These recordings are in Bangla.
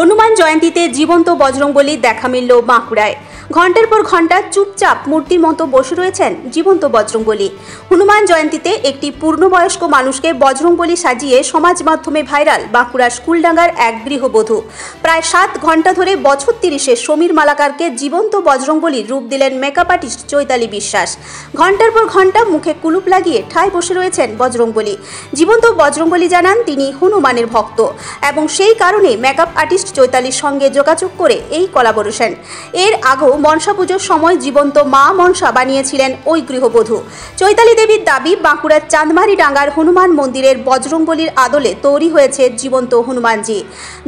হনুমান জয়ন্তীতে জীবন্ত বজরংবলী দেখা মিলল বাঁকুড়ায়। ঘন্টার পর ঘন্টা চুপচাপ মূর্তির মতো বসে রয়েছেন জীবন্ত বজরংবলী। হনুমান জয়ন্তীতে একটি পূর্ণবয়স্ক মানুষকে বজরংবলী সাজিয়ে সমাজ মাধ্যমে ভাইরাল বাঁকুড়ার স্কুলডাঙ্গার এক গৃহবধূ। প্রায় 7 ঘন্টা ধরে বছর 30-এর সমীর মালাকারকে জীবন্ত বজরংবলীর রূপ দিলেন মেকআপ আর্টিস্ট চৈতালি বিশ্বাস। ঘন্টার পর ঘন্টা মুখে কুলুপ লাগিয়ে ঠায় বসে রয়েছেন বজরংবলী। জীবন্ত বজরংবলী জানান তিনি হনুমানের ভক্ত এবং সেই কারণে মেকআপ আর্টিস্ট চৈতালির সঙ্গে যোগাযোগ করে এই কোলাবোরেশন। এর আগেও মনসা পুজোর সময় জীবন্ত মা মনসা বানিয়েছিলেন ওই গৃহবধূ। চৈতালি দেবীর দাবি, বাঁকুড়ার চাঁদমারি ডাঙ্গার হনুমান মন্দিরের বজরংবলীর আদলে তৈরি হয়েছে জীবন্ত হনুমানজি।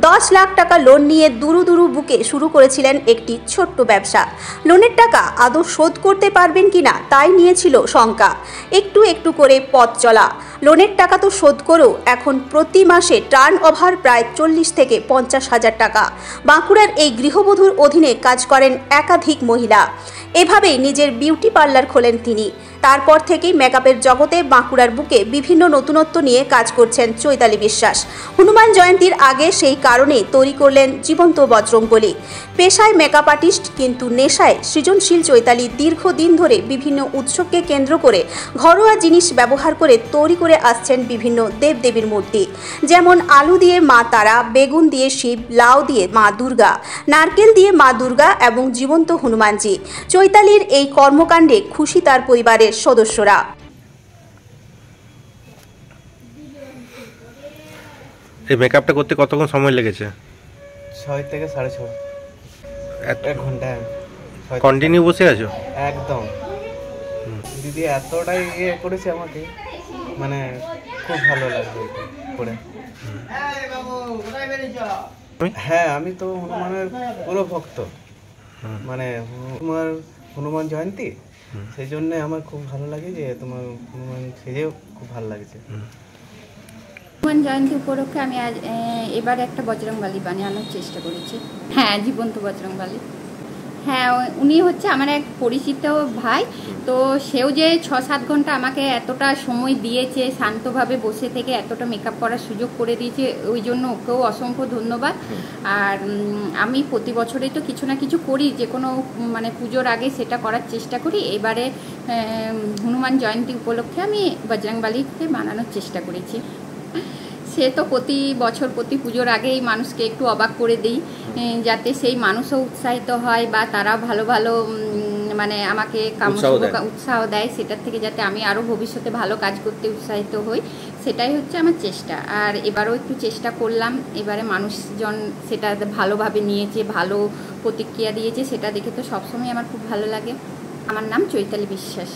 10 লাখ টাকা লোন নিয়ে দুরু দুরু বুকে শুরু করেছিলেন একটি ছোট্ট ব্যবসা। লোনের টাকা আদৌ শোধ করতে পারবেন কিনা তাই নিয়েছিল শঙ্কা। একটু একটু করে পথ চলা। লোনের টাকা তো শোধ করেও এখন প্রতি মাসে টার্ন ওভার প্রায় 40 থেকে 50 হাজার টাকা। বাঁকুড়ার এই গৃহবধূর অধীনে কাজ করেন একাধিক মহিলা। এভাবেই নিজের বিউটি পার্লার খোলেন তিনি। তারপর থেকেই মেকআপের জগতে বাঁকুড়ার বুকে বিভিন্ন নতুনত্ব নিয়ে কাজ করছেন চৈতালি বিশ্বাস। হনুমান জয়ন্তীর আগে সেই কারণেই তৈরি করলেন জীবন্ত বজরংবলী। পেশায় মেকআপ আর্টিস্ট, কিন্তু নেশায় সৃজনশীল চৈতালি দীর্ঘদিন ধরে বিভিন্ন উৎসবকে কেন্দ্র করে ঘরোয়া জিনিস ব্যবহার করে তৈরি করে আসছেন বিভিন্ন দেবদেবীর মূর্তি। যেমন আলু দিয়ে মা তারা, বেগুন দিয়ে শিব, লাউ দিয়ে মা দুর্গা, নারকেল দিয়ে মা দুর্গা এবং জীবন্ত হনুমানজি। চৈতালির এই কর্মকাণ্ডে খুশি তার পরিবারের সদস্যরা। এই মেকআপটা করতে কতক্ষণ সময় লেগেছে? 6 থেকে 6.5 এক ঘন্টা কন্টিনিউ বসে আছো? একদম। দিদি এতটাই করেছে আমাকে, মানে খুব ভালো লাগবে এটা করে। হ্যাঁ, আমি তো হনুমানের পুরো ভক্ত। মানে হনুমান জয়ন্তী, সেই জন্য আমার খুব ভালো লাগে যে তোমার হনুমান সেজেও খুব ভালো লাগছে। হনুমান জয়ন্তী উপলক্ষে আমি এবার একটা বজরংবলী বানানোর চেষ্টা করেছি। হ্যাঁ, জীবন্ত বজরংবলী। হ্যাঁ, উনি হচ্ছে আমার এক পরিচিত ভাই। তো সেও যে 6-7 ঘন্টা আমাকে এতটা সময় দিয়েছে, শান্তভাবে বসে থেকে এতটা মেকআপ করার সুযোগ করে দিয়েছে, ওই জন্য ওকেও অসংখ্য ধন্যবাদ। আর আমি প্রতি বছরেই তো কিছু না কিছু করি, যে কোনো মানে পুজোর আগে সেটা করার চেষ্টা করি। এবারে হনুমান জয়ন্তী উপলক্ষে আমি বজরংবলীকে বানানোর চেষ্টা করেছি। সে তো প্রতি বছর প্রতি পুজোর আগেই মানুষকে একটু অবাক করে দিই, যাতে সেই মানুষও উৎসাহিত হয় বা তারা ভালো ভালো মানে আমাকে উৎসাহ দেয়, সেটার থেকে যাতে আমি আরও ভবিষ্যতে ভালো কাজ করতে উৎসাহিত হই, সেটাই হচ্ছে আমার চেষ্টা। আর এবারও একটু চেষ্টা করলাম, এবারে মানুষজন সেটা ভালোভাবে নিয়েছে, ভালো প্রতিক্রিয়া দিয়েছে, সেটা দেখে তো সবসময় আমার খুব ভালো লাগে। আমার নাম চৈতালি বিশ্বাস।